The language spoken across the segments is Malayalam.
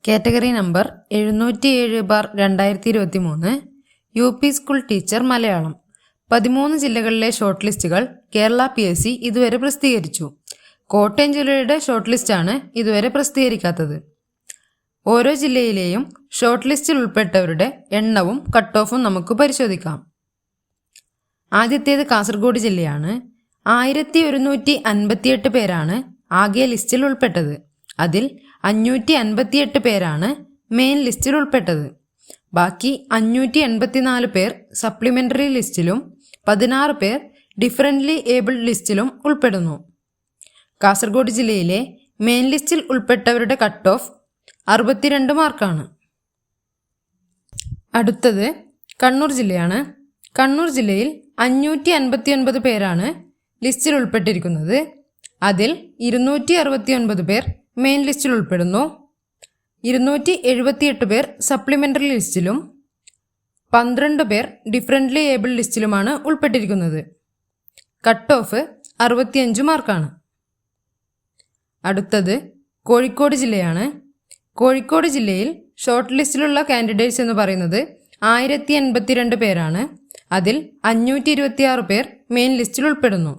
Category number 707/2023 UP school teacher Malayalam. 13 ജില്ലകളിലെ ഷോർട്ട് ലിസ്റ്റുകൾ കേരള PSC ഇതുവരെ പ്രസിദ്ധീകരിച്ചു. കോട്ടയം ജില്ലയുടെ ഷോർട്ട് ലിസ്റ്റാണ് ഇതുവരെ പ്രസിദ്ധീകരിക്കാത്തത്. ഓരോ ജില്ലയിലെയും ഷോർട്ട് ലിസ്റ്റിൽ ഉൾപ്പെട്ടവരുടെ എണ്ണവും കട്ട് ഓഫും നമുക്ക് പരിശോധിക്കാം. ആദ്യത്തേത് കാസർഗോഡ് ജില്ലയാണ്. 1158 പേരാണ് ആകെ ലിസ്റ്റിൽ ഉൾപ്പെട്ടത്. അതിൽ 558 പേരാണ് മെയിൻ ലിസ്റ്റിൽ ഉൾപ്പെട്ടത്. ബാക്കി 584 പേർ സപ്ലിമെൻ്ററി ലിസ്റ്റിലും 16 പേർ ഡിഫറൻ്റ്ലി ഏബിൾഡ് ലിസ്റ്റിലും ഉൾപ്പെടുന്നു. കാസർഗോഡ് ജില്ലയിലെ മെയിൻ ലിസ്റ്റിൽ ഉൾപ്പെട്ടവരുടെ കട്ട് ഓഫ് 62 മാർക്കാണ്. അടുത്തത് കണ്ണൂർ ജില്ലയാണ്. കണ്ണൂർ ജില്ലയിൽ 559 പേരാണ് ലിസ്റ്റിൽ ഉൾപ്പെട്ടിരിക്കുന്നത്. അതിൽ 269 പേർ മെയിൻ ലിസ്റ്റിൽ ഉൾപ്പെടുന്നു. 278 പേർ സപ്ലിമെൻ്ററി ലിസ്റ്റിലും 12 പേർ ഡിഫറൻ്റ്ലി ഏബിൾഡ് ലിസ്റ്റിലുമാണ് ഉൾപ്പെട്ടിരിക്കുന്നത്. കട്ട് ഓഫ് 65 മാർക്കാണ്. അടുത്തത് കോഴിക്കോട് ജില്ലയാണ്. കോഴിക്കോട് ജില്ലയിൽ ഷോർട്ട് ലിസ്റ്റിലുള്ള കാൻഡിഡേറ്റ്സ് എന്ന് പറയുന്നത് 1082 പേരാണ്. അതിൽ 526 പേർ മെയിൻ ലിസ്റ്റിൽ ഉൾപ്പെടുന്നു.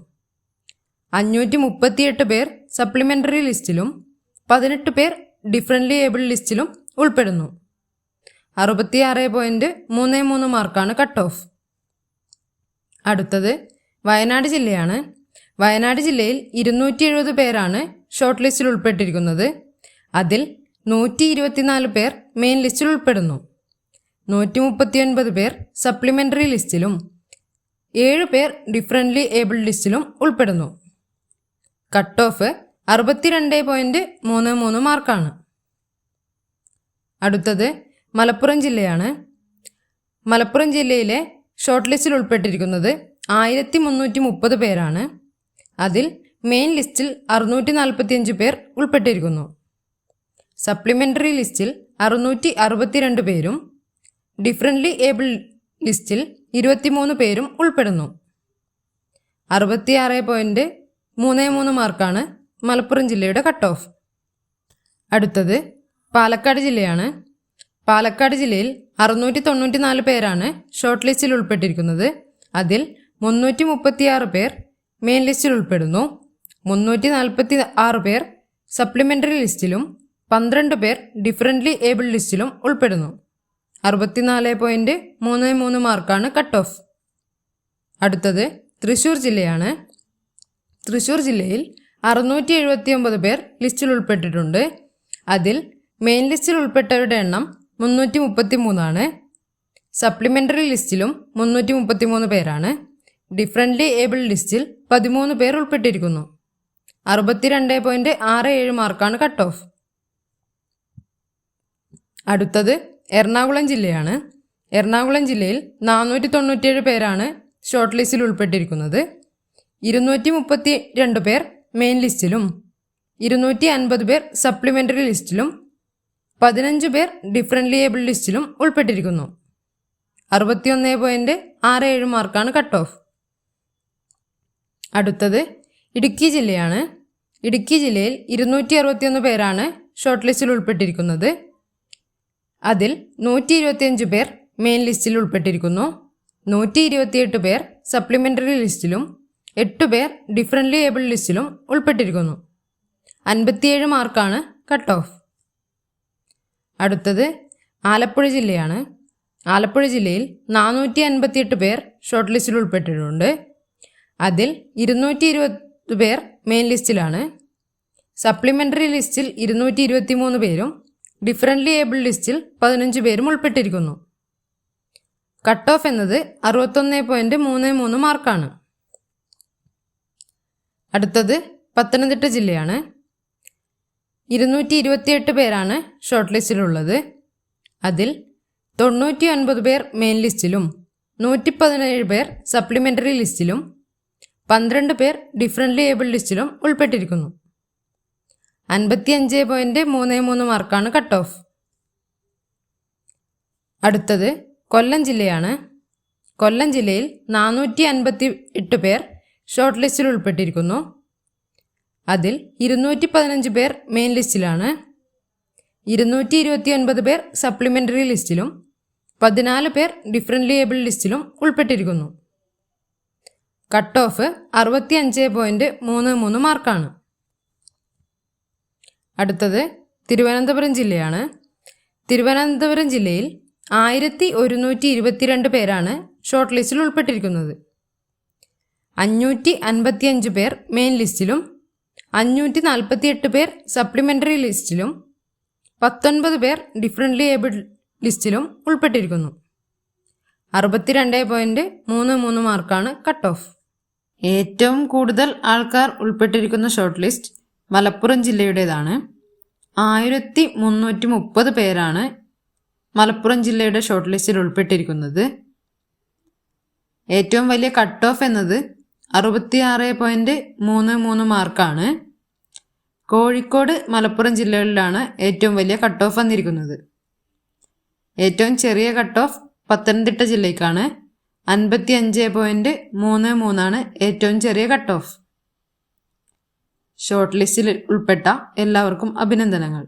538 പേർ സപ്ലിമെൻ്ററി ലിസ്റ്റിലും 18 പേർ ഡിഫറൻ്റ്ലി ഏബിൾഡ് ലിസ്റ്റിലും ഉൾപ്പെടുന്നു. 66.33 മാർക്കാണ് കട്ട് ഓഫ്. അടുത്തത് വയനാട് ജില്ലയാണ്. വയനാട് ജില്ലയിൽ 270 പേരാണ് ഷോർട്ട് ലിസ്റ്റിൽ ഉൾപ്പെട്ടിരിക്കുന്നത്. അതിൽ 124 പേർ മെയിൻ ലിസ്റ്റിൽ ഉൾപ്പെടുന്നു. 139 പേർ സപ്ലിമെൻ്ററി ലിസ്റ്റിലും 7 പേർ ഡിഫറൻ്റ്ലി ഏബിൾഡ് ലിസ്റ്റിലും ഉൾപ്പെടുന്നു. കട്ട് ഓഫ് 62.33 മാർക്കാണ്. അടുത്തത് മലപ്പുറം ജില്ലയാണ്. മലപ്പുറം ജില്ലയിലെ ഷോർട്ട് ലിസ്റ്റിൽ ഉൾപ്പെട്ടിരിക്കുന്നത് 1330 പേരാണ്. അതിൽ മെയിൻ ലിസ്റ്റിൽ 645 പേർ ഉൾപ്പെട്ടിരിക്കുന്നു. സപ്ലിമെൻ്ററി ലിസ്റ്റിൽ 662 പേരും ഡിഫറൻ്റ്ലി ഏബിൾഡ് ലിസ്റ്റിൽ 23 പേരും ഉൾപ്പെടുന്നു. 66.33 മാർക്കാണ് മലപ്പുറം ജില്ലയുടെ കട്ട് ഓഫ്. അടുത്തത് പാലക്കാട് ജില്ലയാണ്. പാലക്കാട് ജില്ലയിൽ 694 പേരാണ് ഷോർട്ട് ലിസ്റ്റിൽ ഉൾപ്പെട്ടിരിക്കുന്നത്. അതിൽ 336 പേർ മെയിൻ ലിസ്റ്റിൽ ഉൾപ്പെടുന്നു. 346 പേർ സപ്ലിമെൻ്ററി ലിസ്റ്റിലും 12 പേർ ഡിഫറൻ്റ്ലി ഏബിൾഡ് ലിസ്റ്റിലും ഉൾപ്പെടുന്നു. 64.33 മാർക്കാണ് കട്ട് ഓഫ്. അടുത്തത് തൃശ്ശൂർ ജില്ലയാണ്. തൃശ്ശൂർ ജില്ലയിൽ 679 പേർ ലിസ്റ്റിൽ ഉൾപ്പെട്ടിട്ടുണ്ട്. അതിൽ മെയിൻ ലിസ്റ്റിൽ ഉൾപ്പെട്ടവരുടെ എണ്ണം 333 സപ്ലിമെൻ്ററി ലിസ്റ്റിലും 333 പേരാണ്. ഡിഫറൻ്റ്ലി ഏബിൾഡ് ലിസ്റ്റിൽ 13 പേർ ഉൾപ്പെട്ടിരിക്കുന്നു. 62.67 മാർക്കാണ് കട്ട് ഓഫ്. അടുത്തത് എറണാകുളം ജില്ലയാണ്. എറണാകുളം ജില്ലയിൽ 497 പേരാണ് ഷോർട്ട് ലിസ്റ്റിൽ ഉൾപ്പെട്ടിരിക്കുന്നത്. 232 പേർ മെയിൻ ലിസ്റ്റിലും 250 പേർ സപ്ലിമെൻ്ററി ലിസ്റ്റിലും 15 പേർ ഡിഫറൻ്റ്ലി ഏബിൾഡ് ലിസ്റ്റിലും ഉൾപ്പെട്ടിരിക്കുന്നു. 61.67 മാർക്കാണ് കട്ട് ഓഫ്. അടുത്തത് ഇടുക്കി ജില്ലയാണ്. ഇടുക്കി ജില്ലയിൽ 261 പേരാണ് ഷോർട്ട് ലിസ്റ്റിൽ ഉൾപ്പെട്ടിരിക്കുന്നത്. അതിൽ 125 പേർ മെയിൻ ലിസ്റ്റിൽ ഉൾപ്പെട്ടിരിക്കുന്നു. 128 പേർ സപ്ലിമെൻ്ററി ലിസ്റ്റിലും 8 പേർ ഡിഫറൻ്റ്ലി ഏബിൾഡ് ലിസ്റ്റിലും ഉൾപ്പെട്ടിരിക്കുന്നു. 57 മാർക്കാണ് കട്ട് ഓഫ്. അടുത്തത് ആലപ്പുഴ ജില്ലയാണ്. ആലപ്പുഴ ജില്ലയിൽ 458 പേർ ഷോർട്ട് ലിസ്റ്റിൽ ഉൾപ്പെട്ടിട്ടുണ്ട്. അതിൽ 220 പേർ മെയിൻ ലിസ്റ്റിലാണ്. സപ്ലിമെൻ്ററി ലിസ്റ്റിൽ 223 പേരും ഡിഫറൻ്റ്ലി ഏബിൾഡ് ലിസ്റ്റിൽ 15 പേരും ഉൾപ്പെട്ടിരിക്കുന്നു. കട്ട് ഓഫ് എന്നത് 61.33 മാർക്കാണ്. അടുത്തത് പത്തനംതിട്ട ജില്ലയാണ്. 228 പേരാണ് ഷോർട്ട് ലിസ്റ്റിലുള്ളത്. അതിൽ 99 പേർ മെയിൻ ലിസ്റ്റിലും 117 പേർ സപ്ലിമെൻ്ററി ലിസ്റ്റിലും 12 പേർ ഡിഫറൻ്റ്ലി ഏബിൾഡ് ലിസ്റ്റിലും ഉൾപ്പെട്ടിരിക്കുന്നു. 55.33 മാർക്കാണ് കട്ട് ഓഫ്. അടുത്തത് കൊല്ലം ജില്ലയാണ്. കൊല്ലം ജില്ലയിൽ 458 പേർ ഷോർട്ട് ലിസ്റ്റിൽ ഉൾപ്പെട്ടിരിക്കുന്നു. അതിൽ 215 പേർ മെയിൻ ലിസ്റ്റിലാണ്. 229 പേർ സപ്ലിമെൻ്ററി ലിസ്റ്റിലും 14 പേർ ഡിഫറൻ്റ്ലി ഏബിൾഡ് ലിസ്റ്റിലും ഉൾപ്പെട്ടിരിക്കുന്നു. കട്ട് ഓഫ് 65.33 മാർക്കാണ്. അടുത്തത് തിരുവനന്തപുരം ജില്ലയാണ്. തിരുവനന്തപുരം ജില്ലയിൽ 1122 പേരാണ് ഷോർട്ട് ലിസ്റ്റിൽ ഉൾപ്പെട്ടിരിക്കുന്നത്. 555 പേർ മെയിൻ ലിസ്റ്റിലും 548 പേർ സപ്ലിമെൻ്ററി ലിസ്റ്റിലും 19 പേർ ഡിഫറൻ്റ്ലി ഏബിൾഡ് ലിസ്റ്റിലും ഉൾപ്പെട്ടിരിക്കുന്നു. 62.33 മാർക്കാണ് കട്ട് ഓഫ്. ഏറ്റവും കൂടുതൽ ആൾക്കാർ ഉൾപ്പെട്ടിരിക്കുന്ന ഷോർട്ട് ലിസ്റ്റ് മലപ്പുറം ജില്ലയുടേതാണ്. 1330 പേരാണ് മലപ്പുറം ജില്ലയുടെ ഷോർട്ട് ലിസ്റ്റിൽ ഉൾപ്പെട്ടിരിക്കുന്നത്. ഏറ്റവും വലിയ കട്ട് ഓഫ് എന്നത് 66.33 മാർക്കാണ്. കോഴിക്കോട് മലപ്പുറം ജില്ലകളിലാണ് ഏറ്റവും വലിയ കട്ട് ഓഫ് വന്നിരിക്കുന്നത്. ഏറ്റവും ചെറിയ കട്ട് ഓഫ് പത്തനംതിട്ട ജില്ലയ്ക്കാണ്. 55.33 ഏറ്റവും ചെറിയ കട്ട് ഓഫ്. ഷോർട്ട് ലിസ്റ്റിൽ ഉൾപ്പെട്ട എല്ലാവർക്കും അഭിനന്ദനങ്ങൾ.